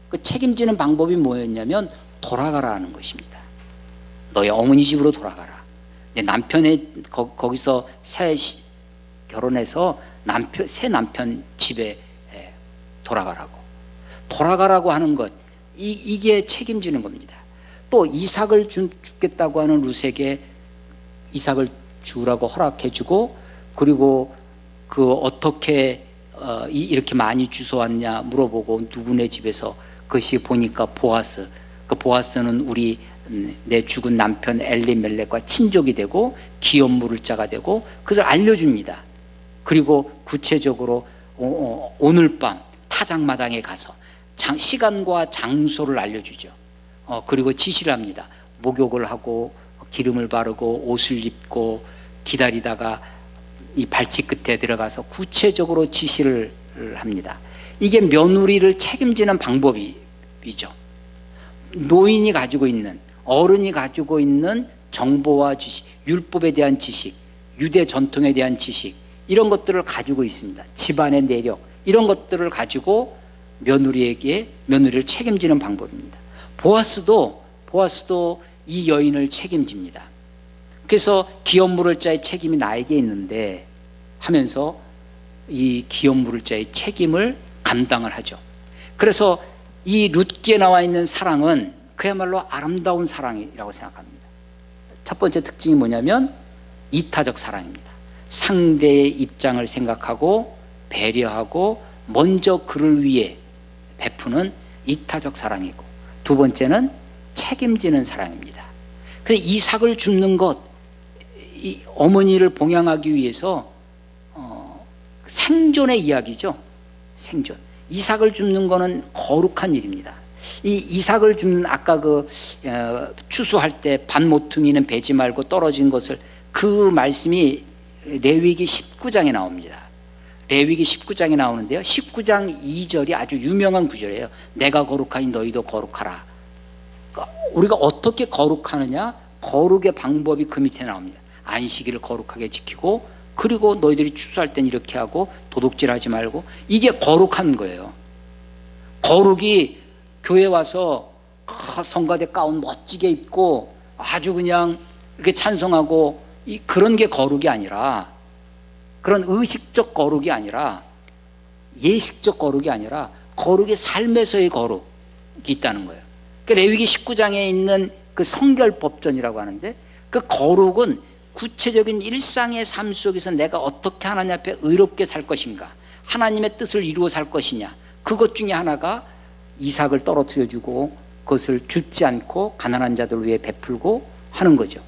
그 책임지는 방법이 뭐였냐면 돌아가라 하는 것입니다. 너의 어머니 집으로 돌아가라. 내 남편의 거기서 결혼해서 새 남편 집에 돌아가라고 하는 것, 이게 책임지는 겁니다. 또 이삭을 주겠다고 하는 룻에게 이삭을 주라고 허락해주고, 그리고 어떻게 이렇게 많이 주워왔냐 물어보고 누구네 집에서, 그것이 보니까 보아스, 그 보아스는 내 죽은 남편 엘리멜렉과 친족이 되고 기업 물을 자가 되고, 그것을 알려줍니다. 그리고 구체적으로 오늘 밤 타작마당에 가서 시간과 장소를 알려주죠. 그리고 지시를 합니다. 목욕을 하고 기름을 바르고 옷을 입고 기다리다가 이 발치 끝에 들어가서 구체적으로 지시를 합니다. 이게 며느리를 책임지는 방법이죠. 노인이 가지고 있는, 어른이 가지고 있는 정보와 지식, 율법에 대한 지식, 유대 전통에 대한 지식, 이런 것들을 가지고 있습니다. 집안의 내력, 이런 것들을 가지고 며느리를 책임지는 방법입니다. 보아스도 이 여인을 책임집니다. 그래서 기업 물을 자의 책임이 나에게 있는데 하면서 이 기업 물을 자의 책임을 감당을 하죠. 그래서 이 룻기에 나와 있는 사랑은 그야말로 아름다운 사랑이라고 생각합니다. 첫 번째 특징이 뭐냐면 이타적 사랑입니다. 상대의 입장을 생각하고 배려하고 먼저 그를 위해 베푸는 이타적 사랑이고, 두 번째는 책임지는 사랑입니다. 그래서 이삭을 줍는 것, 이 어머니를 봉양하기 위해서 생존의 이야기죠. 생존. 이삭을 줍는 거는 거룩한 일입니다. 이 이삭을 줍는, 아까 추수할 때 밭 모퉁이는 베지 말고 떨어진 것을, 그 말씀이 레위기 19장에 나옵니다. 레위기 19장에 나오는데요, 19장 2절이 아주 유명한 구절이에요. 내가 거룩하니 너희도 거룩하라. 우리가 어떻게 거룩하느냐, 거룩의 방법이 그 밑에 나옵니다. 안식일을 거룩하게 지키고, 그리고 너희들이 추수할 땐 이렇게 하고, 도둑질하지 말고, 이게 거룩한 거예요. 거룩이 교회 와서 성가대 가운 멋지게 입고 아주 그냥 이렇게 찬송하고, 그런 게 거룩이 아니라, 그런 의식적 거룩이 아니라, 예식적 거룩이 아니라 거룩의 삶에서의 거룩이 있다는 거예요. 레위기 19장에 있는 그 성결법전이라고 하는데, 그 거룩은 구체적인 일상의 삶 속에서 내가 어떻게 하나님 앞에 의롭게 살 것인가, 하나님의 뜻을 이루어 살 것이냐, 그것 중에 하나가 이삭을 떨어뜨려 주고 그것을 줍지 않고 가난한 자들 위해 베풀고 하는 거죠.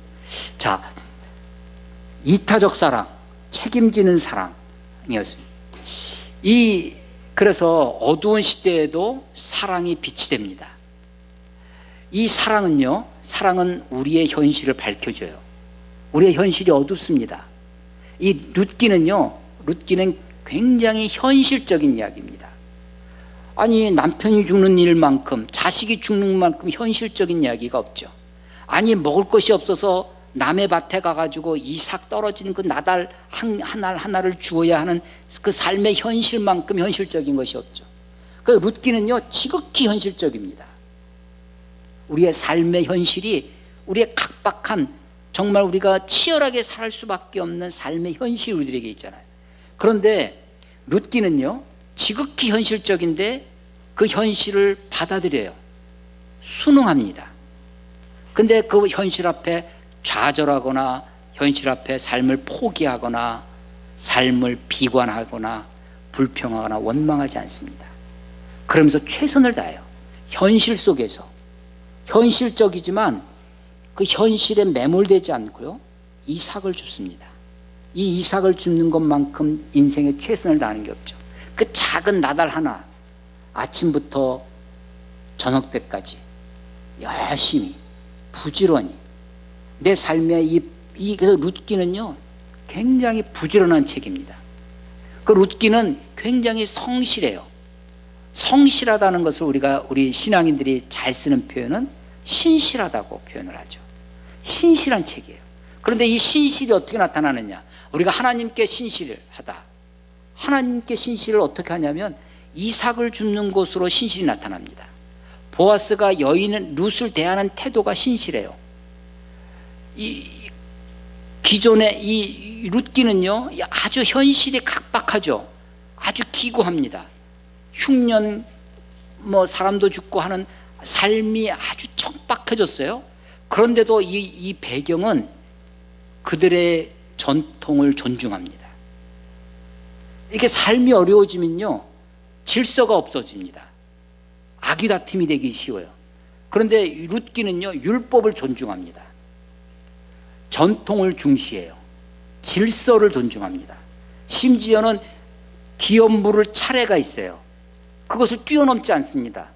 자, 이타적 사랑, 책임지는 사랑이었습니다. 그래서 어두운 시대에도 사랑이 빛이 됩니다. 이 사랑은 우리의 현실을 밝혀줘요. 우리의 현실이 어둡습니다. 이 룻기는 굉장히 현실적인 이야기입니다. 아니, 남편이 죽는 일만큼, 자식이 죽는 만큼 현실적인 이야기가 없죠. 아니, 먹을 것이 없어서 남의 밭에 가가지고 이삭 떨어진 그 나달 하나를 주어야 하는 그 삶의 현실만큼 현실적인 것이 없죠. 그 룻기는요, 지극히 현실적입니다. 우리의 삶의 현실이, 우리의 각박한, 정말 우리가 치열하게 살 수밖에 없는 삶의 현실이 우리들에게 있잖아요. 그런데 룻기는요, 지극히 현실적인데 그 현실을 받아들여요. 순응합니다. 근데 그 현실 앞에 좌절하거나, 현실 앞에 삶을 포기하거나, 삶을 비관하거나, 불평하거나 원망하지 않습니다. 그러면서 최선을 다해요. 현실 속에서. 현실적이지만 그 현실에 매몰되지 않고요, 이삭을 줍습니다. 이 이삭을 줍는 것만큼 인생에 최선을 다하는 게 없죠. 그 작은 나달 하나, 아침부터 저녁 때까지 열심히 부지런히 내 삶의 그래서 룻기는요, 굉장히 부지런한 책입니다. 그 룻기는 굉장히 성실해요. 성실하다는 것을 우리 신앙인들이 잘 쓰는 표현은 신실하다고 표현을 하죠. 신실한 책이에요. 그런데 이 신실이 어떻게 나타나느냐, 우리가 하나님께 신실하다, 하나님께 신실을 어떻게 하냐면 이삭을 줍는 것으로 신실이 나타납니다. 보아스가 룻을 대하는 태도가 신실해요. 기존의 이 룻기는요 아주 현실이 각박하죠. 아주 기구합니다. 흉년 사람도 죽고 하는 삶이 아주 척박해졌어요. 그런데도 이 배경은 그들의 전통을 존중합니다. 이렇게 삶이 어려워지면요 질서가 없어집니다. 아귀다툼이 되기 쉬워요. 그런데 룻기는요 율법을 존중합니다. 전통을 중시해요. 질서를 존중합니다. 심지어는 기업 물을 차례가 있어요. 그것을 뛰어넘지 않습니다.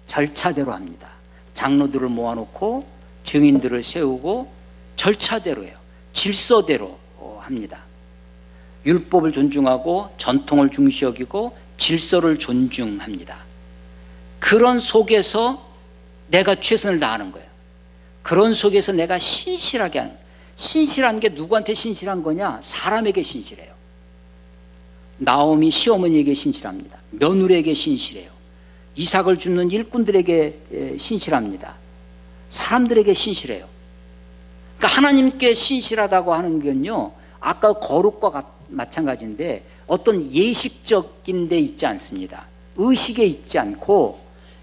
절차대로 합니다. 장로들을 모아놓고 증인들을 세우고 절차대로 해요. 질서대로 합니다. 율법을 존중하고 전통을 중시 여기고 질서를 존중합니다. 그런 속에서 내가 최선을 다하는 거예요. 그런 속에서 내가 신실하게 하는 거예요. 신실한 게 누구한테 신실한 거냐? 사람에게 신실해요. 나오미 시어머니에게 신실합니다. 며느리에게 신실해요. 이삭을 줍는 일꾼들에게 신실합니다. 사람들에게 신실해요. 그러니까 하나님께 신실하다고 하는 건요 아까 거룩과 마찬가지인데 어떤 예식적인 데 있지 않습니다. 의식에 있지 않고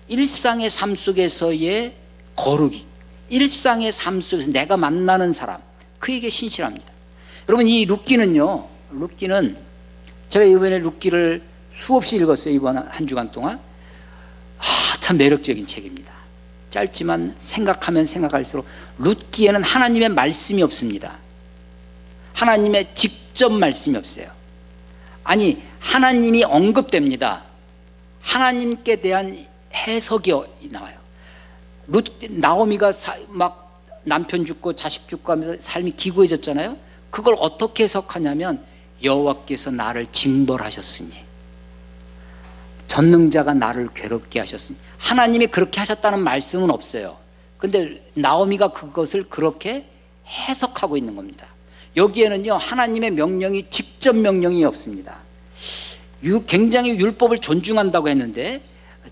일상의 삶 속에서의 거룩이, 일상의 삶 속에서 내가 만나는 사람, 그에게 신실합니다. 여러분 이 룻기는요, 룻기는 제가 이번에 룻기를 수없이 읽었어요. 이번 한 주간 동안. 참 매력적인 책입니다. 짧지만 생각하면 생각할수록 룻기에는 하나님의 말씀이 없습니다. 하나님의 직접 말씀이 없어요. 아니 하나님이 언급됩니다. 하나님께 대한 해석이 나와요. 나오미가 막 남편 죽고 자식 죽고 하면서 삶이 기구해졌잖아요. 그걸 어떻게 해석하냐면 여호와께서 나를 징벌하셨으니 전능자가 나를 괴롭게 하셨으니, 하나님이 그렇게 하셨다는 말씀은 없어요. 근데 나오미가 그것을 그렇게 해석하고 있는 겁니다. 여기에는요 하나님의 명령이 직접 명령이 없습니다. 굉장히 율법을 존중한다고 했는데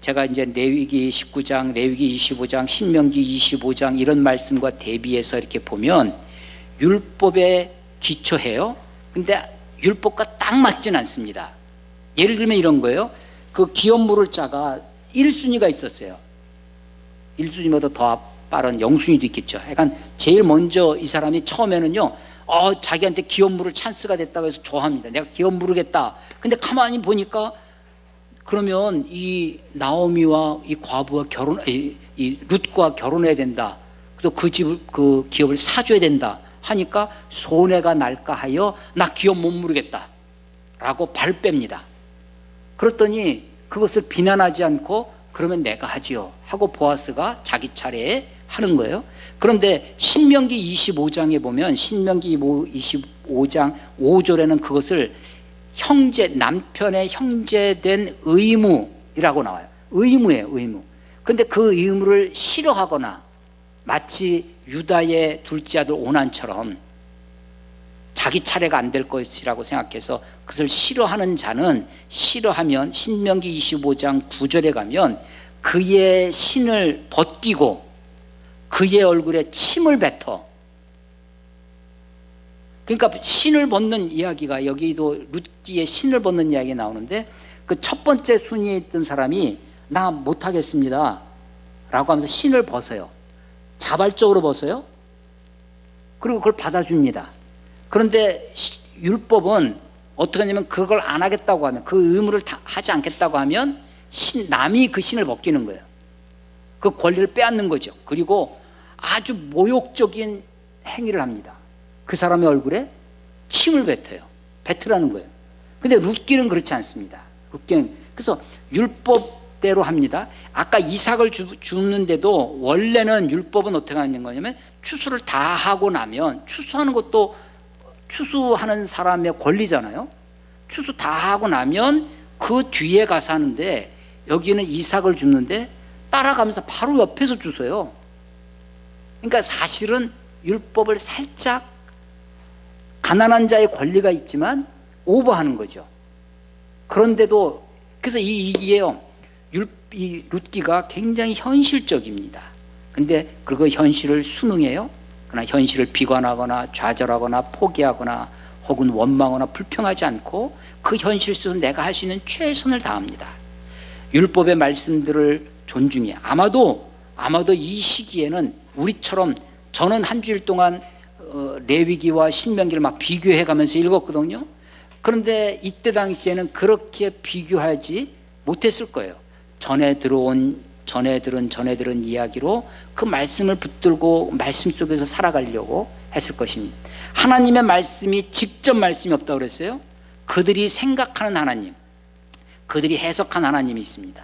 제가 이제 레위기 19장, 레위기 25장, 신명기 25장 이런 말씀과 대비해서 이렇게 보면 율법에 기초해요. 근데 율법과 딱 맞진 않습니다. 예를 들면 이런 거예요. 그 기업 물을 자가 1순위가 있었어요. 1순위보다 더 빠른 영순위도 있겠죠. 약간 제일 먼저 이 사람이 처음에는요 자기한테 기업 물을 찬스가 됐다고 해서 좋아합니다. 내가 기업 물으겠다. 근데 가만히 보니까 그러면 이 나오미와 이 과부와 이 룻과 결혼해야 된다. 또 그 집을, 그 기업을 사줘야 된다 하니까 손해가 날까 하여 나 기업 못 물으겠다 라고 발 뺍니다. 그랬더니 그것을 비난하지 않고 그러면 내가 하지요 하고 보아스가 자기 차례에 하는 거예요. 그런데 신명기 25장에 보면 신명기 25장 5절에는 그것을 남편의 형제된 의무이라고 나와요. 의무예요, 의무. 그런데 그 의무를 싫어하거나 마치 유다의 둘째 아들 오난처럼 자기 차례가 안 될 것이라고 생각해서 그것을 싫어하는 자는, 싫어하면 신명기 25장 9절에 가면 그의 신을 벗기고 그의 얼굴에 침을 뱉어. 그러니까 신을 벗는 이야기가 여기도 룻기의 신을 벗는 이야기가 나오는데 그 첫 번째 순위에 있던 사람이 나 못하겠습니다 라고 하면서 신을 벗어요. 자발적으로 벗어요. 그리고 그걸 받아줍니다. 그런데 율법은 어떻게 하냐면 그걸 안 하겠다고 하면, 그 의무를 하지 않겠다고 하면 남이 그 신을 벗기는 거예요. 그 권리를 빼앗는 거죠. 그리고 아주 모욕적인 행위를 합니다. 그 사람의 얼굴에 침을 뱉으라는 거예요. 근데 룻기는 그렇지 않습니다. 룻기는 그래서 율법대로 합니다. 아까 이삭을 줍는데도 원래는 율법은 어떻게 하는 거냐면 추수를 다 하고 나면, 추수하는 것도 추수하는 사람의 권리잖아요. 추수 다 하고 나면 그 뒤에 가서 하는데 여기는 이삭을 줍는데 따라가면서 바로 옆에서 주세요. 그러니까 사실은 율법을 살짝 가난한 자의 권리가 있지만 오버하는 거죠. 그런데도 그래서 이게요, 이 룻기가 굉장히 현실적입니다. 근데 그 현실을 순응해요. 그러나 현실을 비관하거나 좌절하거나 포기하거나 혹은 원망하거나 불평하지 않고 그 현실 속에서 내가 할 수 있는 최선을 다합니다. 율법의 말씀들을 존중해. 아마도 이 시기에는 우리처럼, 저는 한 주일 동안 레위기와 신명기를 막 비교해 가면서 읽었거든요. 그런데 이때 당시에는 그렇게 비교하지 못했을 거예요. 전에 들은 이야기로 그 말씀을 붙들고 말씀 속에서 살아가려고 했을 것입니다. 하나님의 말씀이 직접 말씀이 없다고 그랬어요. 그들이 생각하는 하나님, 그들이 해석한 하나님이 있습니다.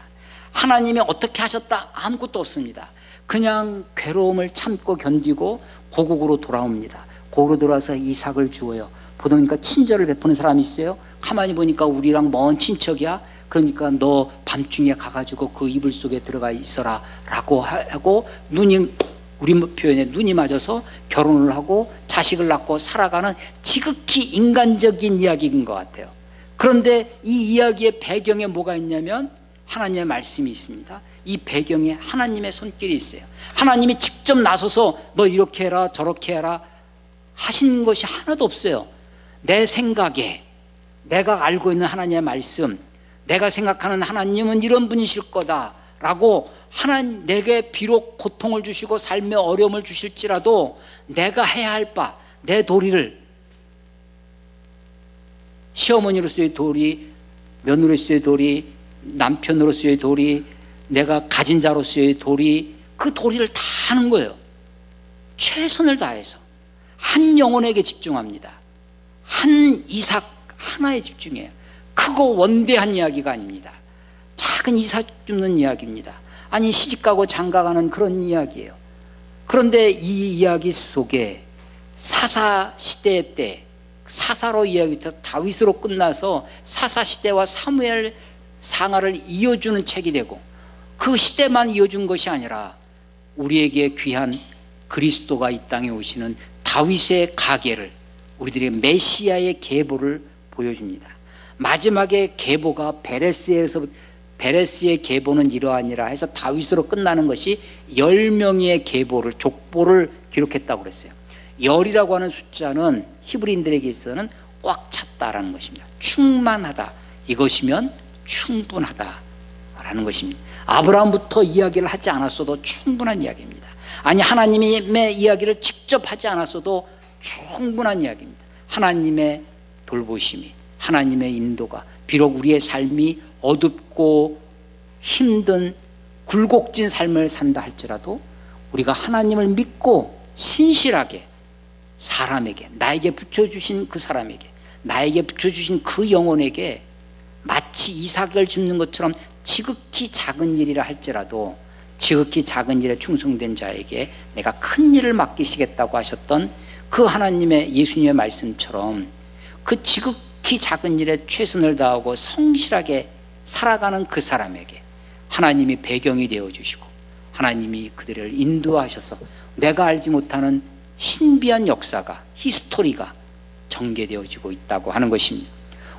하나님이 어떻게 하셨다? 아무것도 없습니다. 그냥 괴로움을 참고 견디고 고국으로 돌아옵니다. 고국으로 돌아와서 이삭을 주어요. 보니까 친절을 베푸는 사람이 있어요. 가만히 보니까 우리랑 먼 친척이야. 그러니까 너 밤중에 가가지고 그 이불 속에 들어가 있어라 라고 하고, 우리 표현에 눈이 맞아서 결혼을 하고 자식을 낳고 살아가는 지극히 인간적인 이야기인 것 같아요. 그런데 이 이야기의 배경에 뭐가 있냐면 하나님의 말씀이 있습니다. 이 배경에 하나님의 손길이 있어요. 하나님이 직접 나서서 너 이렇게 해라 저렇게 해라 하신 것이 하나도 없어요. 내 생각에, 내가 알고 있는 하나님의 말씀, 내가 생각하는 하나님은 이런 분이실 거다 라고, 하나님 내게 비록 고통을 주시고 삶의 어려움을 주실지라도 내가 해야 할 바, 내 도리를, 시어머니로서의 도리, 며느리로서의 도리, 남편으로서의 도리, 내가 가진 자로서의 도리, 그 도리를 다 하는 거예요. 최선을 다해서 한 영혼에게 집중합니다. 한 이삭 하나에 집중해요. 크고 원대한 이야기가 아닙니다. 작은 이삭 줍는 이야기입니다. 아니 시집가고 장가가는 그런 이야기예요. 그런데 이 이야기 속에 사사 시대 때, 사사로 이야기부터 다윗으로 끝나서 사사 시대와 사무엘 상하를 이어주는 책이 되고, 그 시대만 이어준 것이 아니라 우리에게 귀한 그리스도가 이 땅에 오시는 다윗의 가계를, 우리들의 메시아의 계보를 보여줍니다. 마지막에 계보가 베레스의 계보는 이러하니라 해서 다윗으로 끝나는 것이 10명의 계보를, 족보를 기록했다고 그랬어요. 10이라고 하는 숫자는 히브리인들에게 있어서는 꽉 찼다라는 것입니다. 충만하다, 이것이면 충분하다라는 것입니다. 아브라함부터 이야기를 하지 않았어도 충분한 이야기입니다. 아니 하나님의 이야기를 직접 하지 않았어도 충분한 이야기입니다. 하나님의 돌보심이, 하나님의 인도가, 비록 우리의 삶이 어둡고 힘든 굴곡진 삶을 산다 할지라도 우리가 하나님을 믿고 신실하게 사람에게, 나에게 붙여주신 그 사람에게, 나에게 붙여주신 그 영혼에게 마치 이삭을 줍는 것처럼 지극히 작은 일이라 할지라도 지극히 작은 일에 충성된 자에게 내가 큰 일을 맡기시겠다고 하셨던 그 하나님의, 예수님의 말씀처럼 그 지극히 작은 일에 최선을 다하고 성실하게 살아가는 그 사람에게 하나님이 배경이 되어주시고 하나님이 그들을 인도하셔서 내가 알지 못하는 신비한 역사가, 히스토리가 전개되어지고 있다고 하는 것입니다.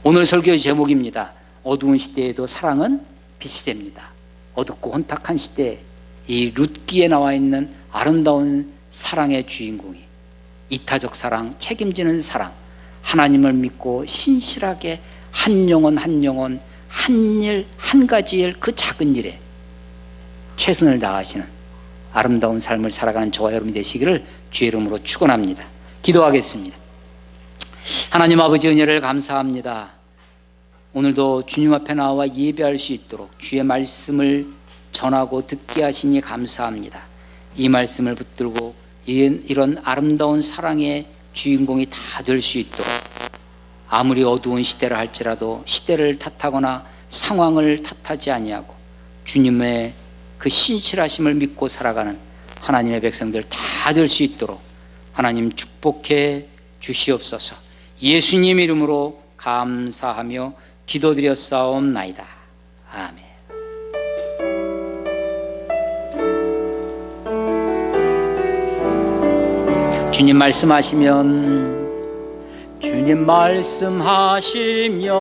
오늘 설교의 제목입니다. 어두운 시대에도 사랑은 빛이 됩니다. 어둡고 혼탁한 시대에 이 룻기에 나와 있는 아름다운 사랑의 주인공이 이타적 사랑, 책임지는 사랑, 하나님을 믿고 신실하게 한 영혼 한 영혼, 한 일, 한 가지 일, 그 작은 일에 최선을 다하시는 아름다운 삶을 살아가는 저와 여러분이 되시기를 주의 이름으로 축원합니다. 기도하겠습니다. 하나님 아버지, 은혜를 감사합니다. 오늘도 주님 앞에 나와 예배할 수 있도록 주의 말씀을 전하고 듣게 하시니 감사합니다. 이 말씀을 붙들고 이런 아름다운 사랑의 주인공이 다 될 수 있도록, 아무리 어두운 시대라 할지라도 시대를 탓하거나 상황을 탓하지 아니하고 주님의 그 신실하심을 믿고 살아가는 하나님의 백성들 다 될 수 있도록 하나님 축복해 주시옵소서. 예수님 이름으로 감사하며 기도드렸사옵나이다. 아멘. 주님 말씀하시면